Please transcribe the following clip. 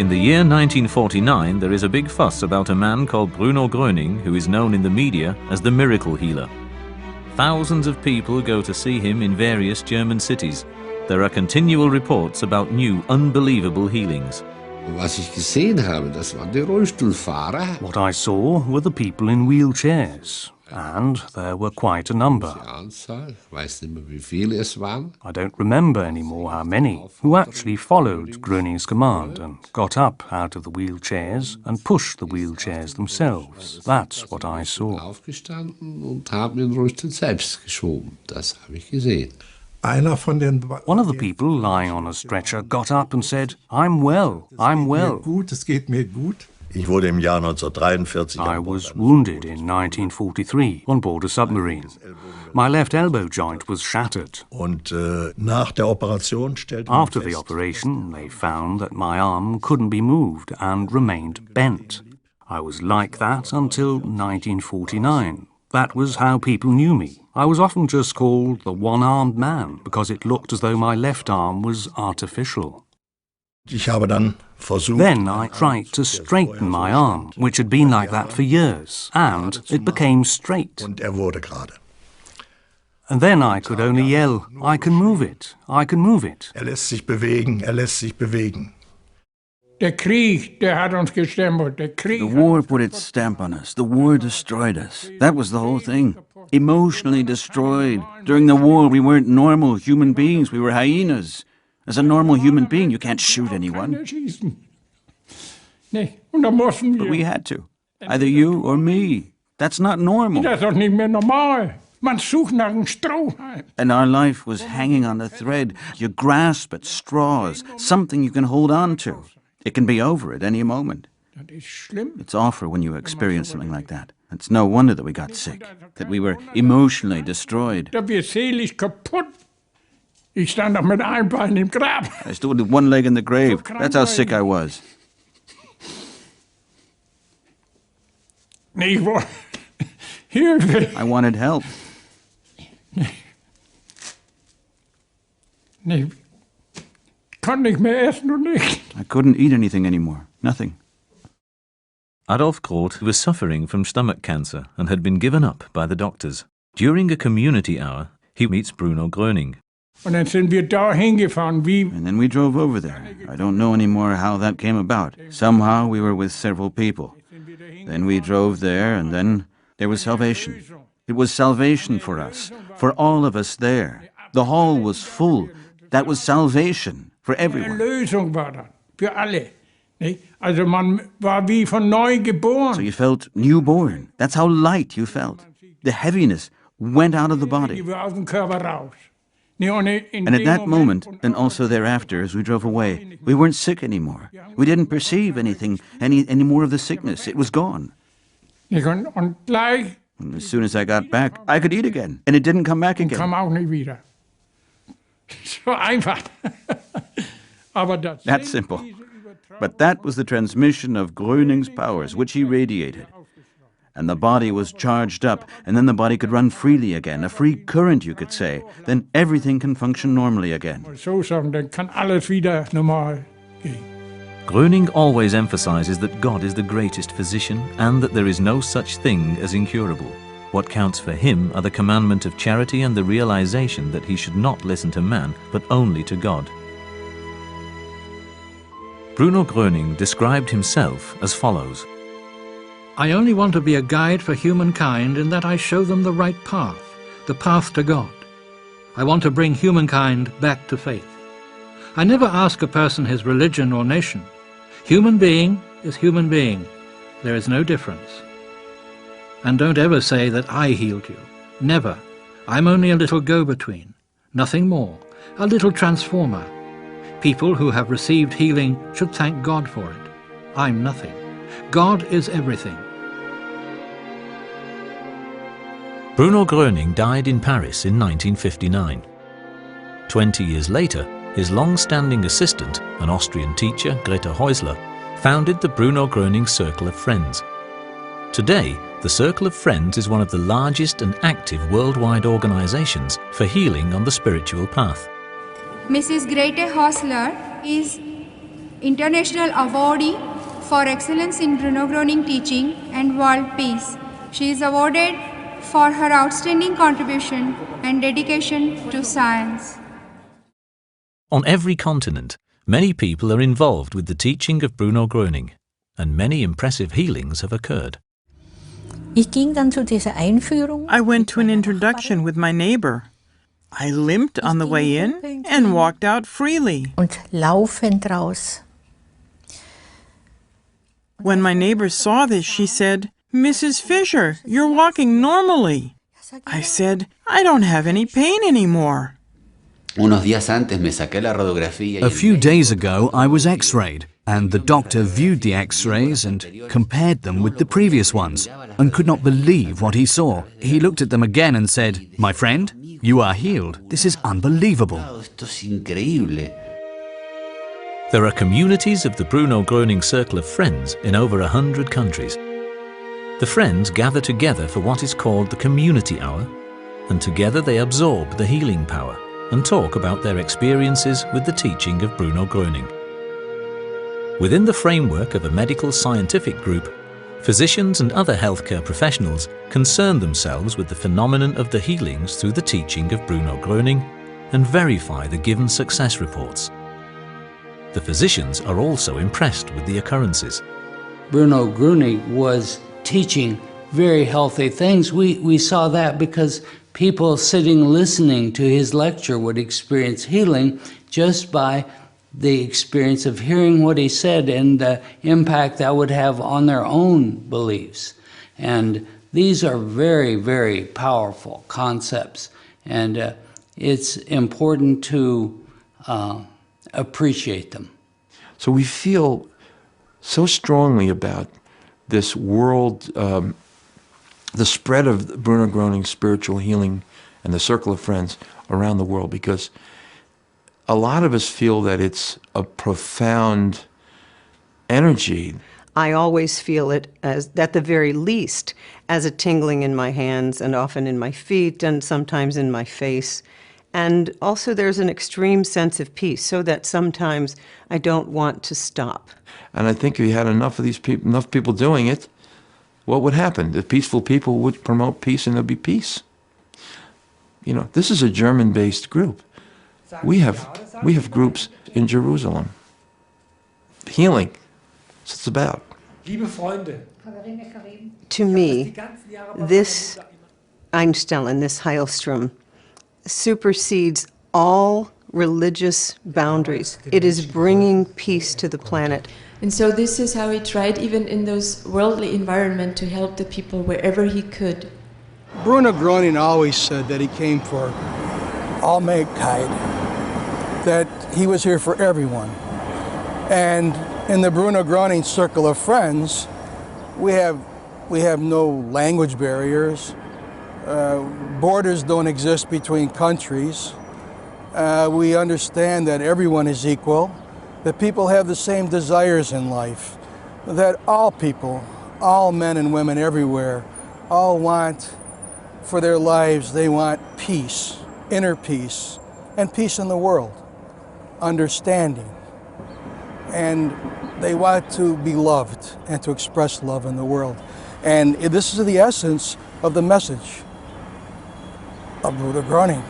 In the year 1949, there is a big fuss about a man called Gröning, who is known in the media as the miracle healer. Thousands of people go to see him in various German cities. There are continual reports about new, unbelievable healings. Was ich gesehen habe, das waren die Rollstuhlfahrer. What I saw were the people in wheelchairs, and there were quite a number. Anzahl, ich weiß nicht mehr, wie viele es waren. I don't remember anymore how many, who actually followed Gröning's command and got up out of the wheelchairs and pushed the wheelchairs themselves. That's what I saw. Aufgestanden und haben den Rollstuhl selbst geschoben. Das habe ich gesehen. One of the people lying on a stretcher got up and said, "I'm well, I'm well." Ich wurde im Jahr 1943 I was wounded in 1943 on board a submarine. My left elbow joint was shattered. Und nach der Operation stellte man After the operation, they found that my arm couldn't be moved and remained bent. I was like that until 1949. That was how people knew me. I was often just called the one-armed man because it looked as though my left arm was artificial. Ich habe dann versucht. Then I tried to straighten my arm, which had been like that for years, and it became straight. Und wurde gerade. And then I could only yell, "I can move it, I can move it." Lässt sich bewegen, lässt sich bewegen. The war put its stamp on us. The war destroyed us. That was the whole thing. Emotionally destroyed. During the war, we weren't normal human beings. We were hyenas. As a normal human being, you can't shoot anyone. But we had to. Either you or me. That's not normal. And our life was hanging on a thread. You grasp at straws, something you can hold on to. It can be over at any moment. It's awful when you experience something like that. It's no wonder that we got sick, that we were emotionally destroyed. I stood with one leg in the grave. That's how sick I was. I wanted help. I couldn't eat anything anymore. Nothing. Adolf Groth was suffering from stomach cancer and had been given up by the doctors. During a community hour, he meets Gröning. And then we drove over there. I don't know anymore how that came about. Somehow we were with several people. Then we drove there, and then there was salvation. It was salvation for us, for all of us there. The hall was full. That was salvation for everyone. So you felt newborn. That's how light you felt. The heaviness went out of the body. And at that moment, and also thereafter as we drove away, we weren't sick anymore. We didn't perceive anything, any more of the sickness. It was gone. And as soon as I got back, I could eat again, and it didn't come back again. That's simple. But that was the transmission of Gröning's powers, which he radiated. And the body was charged up, and then the body could run freely again, a free current, you could say. Then everything can function normally again. Gröning always emphasizes that God is the greatest physician and that there is no such thing as incurable. What counts for him are the commandment of charity and the realization that he should not listen to man, but only to God. Gröning described himself as follows. I only want to be a guide for humankind in that I show them the right path, the path to God. I want to bring humankind back to faith. I never ask a person his religion or nation. Human being is human being. There is no difference. And don't ever say that I healed you. Never. I'm only a little go-between. Nothing more. A little transformer. People who have received healing should thank God for it. I'm nothing. God is everything. Gröning died in Paris in 1959. 20 years later, his long-standing assistant, an Austrian teacher, Greta Häusler, founded the Gröning Circle of Friends. Today, the Circle of Friends is one of the largest and active worldwide organizations for healing on the spiritual path. Mrs. Greta Häusler is International Awardee for Excellence in Gröning Teaching and World Peace. She is awarded for her outstanding contribution and dedication to science. On every continent, many people are involved with the teaching of Bruno Gröning, and many impressive healings have occurred. I went to an introduction with my neighbor. I limped on the way in and walked out freely. When my neighbor saw this, she said, "Mrs. Fisher, you're walking normally." I said, "I don't have any pain anymore." A few days ago, I was x-rayed, and the doctor viewed the x-rays and compared them with the previous ones, and could not believe what he saw. He looked at them again and said, "My friend, you are healed. This is unbelievable." There are communities of the Bruno Gröning Circle of Friends in over 100 countries. The friends gather together for what is called the Community Hour, and together they absorb the healing power and talk about their experiences with the teaching of Bruno Gröning. Within the framework of a medical scientific group, physicians and other healthcare professionals concern themselves with the phenomenon of the healings through the teaching of Bruno Gröning and verify the given success reports. The physicians are also impressed with the occurrences. Bruno Gröning was teaching very healthy things. We saw that because people sitting listening to his lecture would experience healing just by the experience of hearing what he said and the impact that would have on their own beliefs. And these are very, very powerful concepts, and it's important to appreciate them. So we feel so strongly about this world, the spread of Bruno Gröning's spiritual healing and the Circle of Friends around the world, because a lot of us feel that it's a profound energy. I always feel it as, at the very least, as a tingling in my hands and often in my feet and sometimes in my face. And also there's an extreme sense of peace, so that sometimes I don't want to stop. And I think if you had enough of these people, enough people doing it, what would happen? The peaceful people would promote peace and there'd be peace. You know, this is a German-based group. We have groups in Jerusalem. Healing. That's what it's about. To me, this Einstellen, this Heilstrom, supersedes all religious boundaries. It is bringing peace to the planet. And so this is how he tried, even in those worldly environment, to help the people wherever he could. Bruno Gröning always said that he came for all mankind, that he was here for everyone. And in the Bruno Gröning Circle of Friends, we have no language barriers. Borders don't exist between countries. We understand that everyone is equal, that people have the same desires in life, that all people, all men and women everywhere, all want for their lives, they want peace, inner peace, and peace in the world, understanding. And they want to be loved and to express love in the world. And this is the essence of the message of Bruno Gröning.